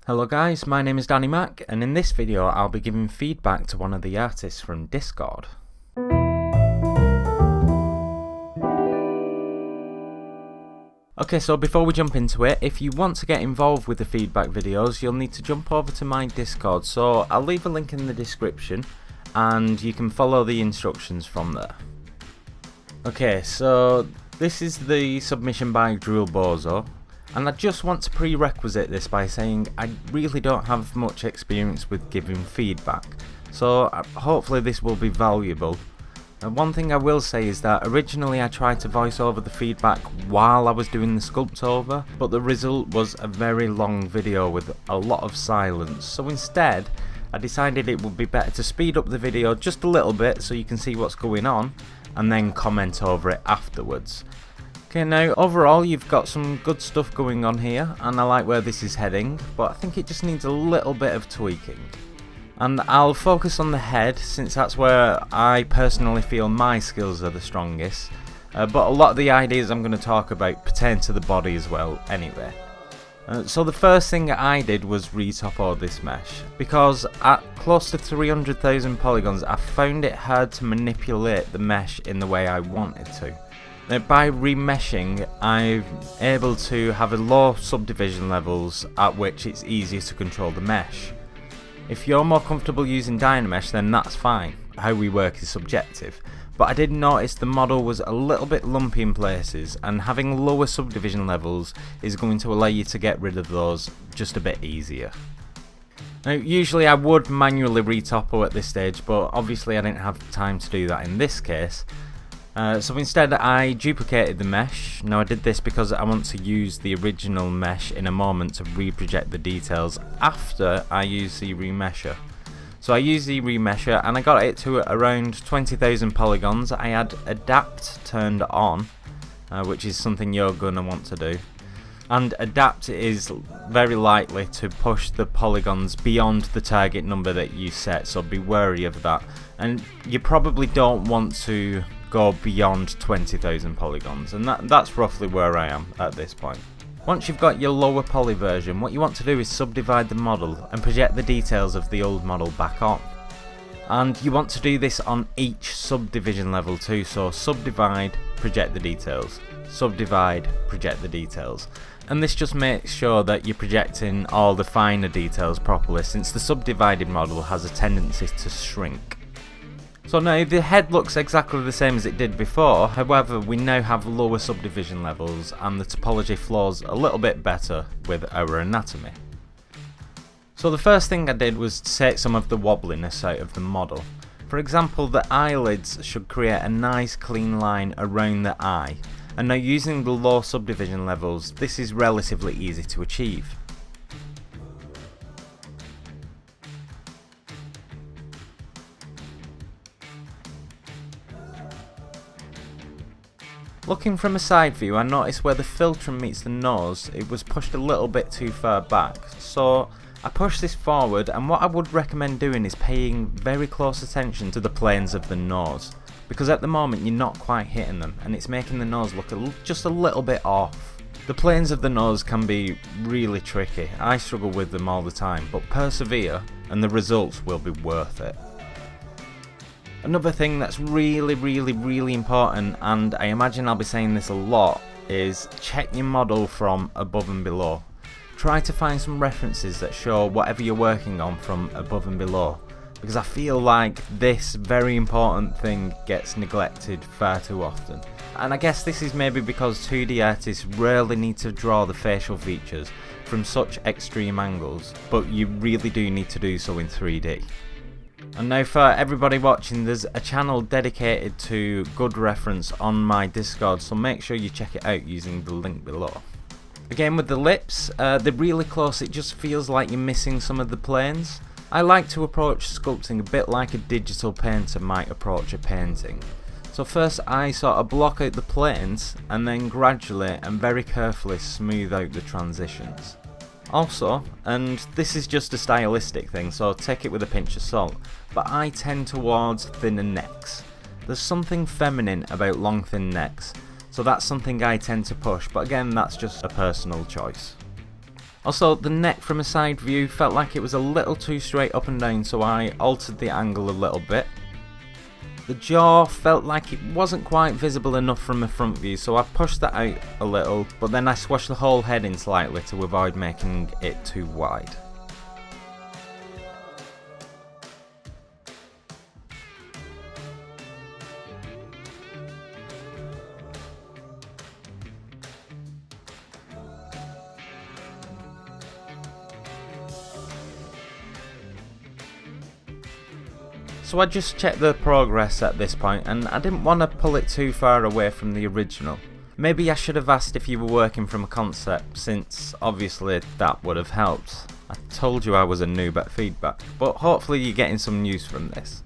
Hello guys, my name is Danny Mac, and in this video I'll be giving feedback to one of the artists from Discord. Okay, so before we jump into it, if you want to get involved with the feedback videos, you'll need to jump over to my Discord, so I'll leave a link in the description and you can follow the instructions from there. Okay, so this is the submission by Drill Bozo. And I just want to prerequisite this by saying I really don't have much experience with giving feedback, so hopefully this will be valuable. One thing I will say is that originally I tried to voice over the feedback while I was doing the sculpt over, but the result was a very long video with a lot of silence, so instead I decided it would be better to speed up the video just a little bit so you can see what's going on and then comment over it afterwards. Okay, now overall you've got some good stuff going on here and I like where this is heading, but I think it just needs a little bit of tweaking. And I'll focus on the head since that's where I personally feel my skills are the strongest, but a lot of the ideas I'm going to talk about pertain to the body as well anyway. So the first thing I did was retopo this mesh, because at close to 300,000 polygons I found it hard to manipulate the mesh in the way I wanted to. Now, by remeshing, I'm able to have a low subdivision levels at which it's easier to control the mesh. If you're more comfortable using Dynamesh, then that's fine. How we work is subjective. But I did notice the model was a little bit lumpy in places, and having lower subdivision levels is going to allow you to get rid of those just a bit easier. Now, usually I would manually retopo at this stage, but obviously I didn't have time to do that in this case. So instead I duplicated the mesh. Now I did this because I want to use the original mesh in a moment to reproject the details after I use the remesher. So I used the remesher and I got it to around 20,000 polygons. I had adapt turned on, which is something you're going to want to do. And adapt is very likely to push the polygons beyond the target number that you set, so be wary of that. And you probably don't want to go beyond 20,000 polygons, and that's roughly where I am at this point. Once you've got your lower poly version, what you want to do is subdivide the model and project the details of the old model back on. And you want to do this on each subdivision level too, so subdivide, project the details, subdivide, project the details. And this just makes sure that you're projecting all the finer details properly, since the subdivided model has a tendency to shrink. So now the head looks exactly the same as it did before, however we now have lower subdivision levels and the topology flows a little bit better with our anatomy. So the first thing I did was take some of the wobbliness out of the model. For example, the eyelids should create a nice clean line around the eye, and now using the low subdivision levels this is relatively easy to achieve. Looking from a side view, I noticed where the filtrum meets the nose, it was pushed a little bit too far back, so I pushed this forward, and what I would recommend doing is paying very close attention to the planes of the nose, because at the moment you're not quite hitting them, and it's making the nose look just a little bit off. The planes of the nose can be really tricky, I struggle with them all the time, but persevere and the results will be worth it. Another thing that's really important, and I imagine I'll be saying this a lot, is check your model from above and below. Try to find some references that show whatever you're working on from above and below, because I feel like this very important thing gets neglected far too often. And I guess this is maybe because 2D artists rarely need to draw the facial features from such extreme angles, but you really do need to do so in 3D. And now for everybody watching, there's a channel dedicated to good reference on my Discord, so make sure you check it out using the link below. Again with the lips, they're really close, it just feels like you're missing some of the planes. I like to approach sculpting a bit like a digital painter might approach a painting. So first I sort of block out the planes and then gradually and very carefully smooth out the transitions. Also, and this is just a stylistic thing, so take it with a pinch of salt, but I tend towards thinner necks. There's something feminine about long thin necks, so that's something I tend to push, but again that's just a personal choice. Also, the neck from a side view felt like it was a little too straight up and down, so I altered the angle a little bit. The jaw felt like it wasn't quite visible enough from a front view, so I pushed that out a little, but then I squashed the whole head in slightly to avoid making it too wide. So I just checked the progress at this point, and I didn't want to pull it too far away from the original. Maybe I should have asked if you were working from a concept, since obviously that would have helped. I told you I was a noob at feedback, but hopefully you're getting some use from this.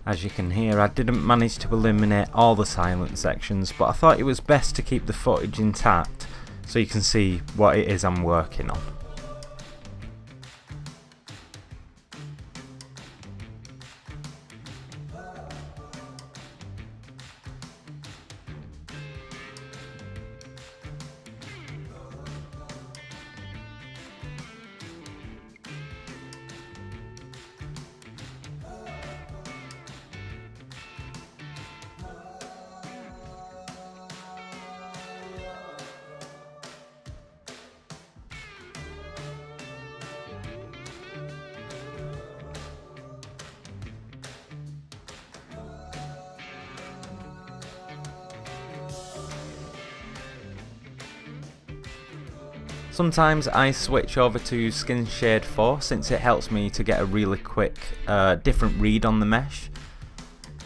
As you can hear, I didn't manage to eliminate all the silent sections, but I thought it was best to keep the footage intact so you can see what it is I'm working on. Sometimes I switch over to Skin Shade 4 since it helps me to get a really quick different read on the mesh.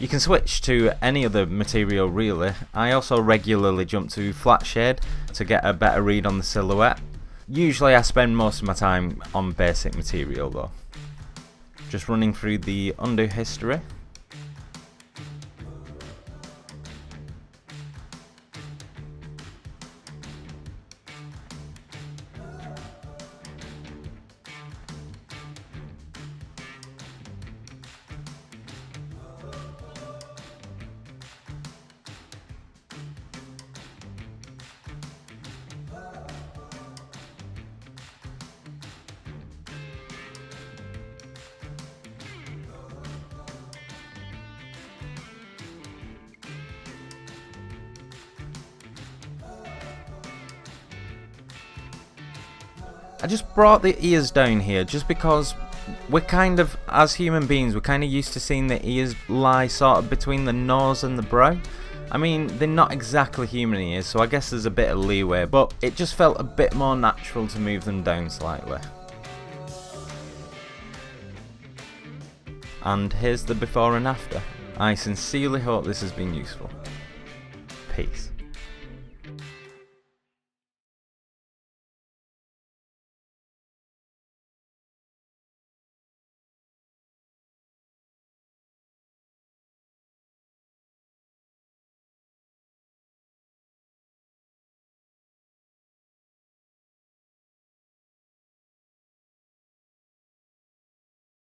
You can switch to any other material really. I also regularly jump to Flat Shade to get a better read on the silhouette. Usually I spend most of my time on basic material though. Just running through the undo history. I just brought the ears down here just because we're kind of, as human beings, we're kind of used to seeing the ears lie sort of between the nose and the brow. I mean, they're not exactly human ears, so I guess there's a bit of leeway, but it just felt a bit more natural to move them down slightly. And here's the before and after. I sincerely hope this has been useful. Peace.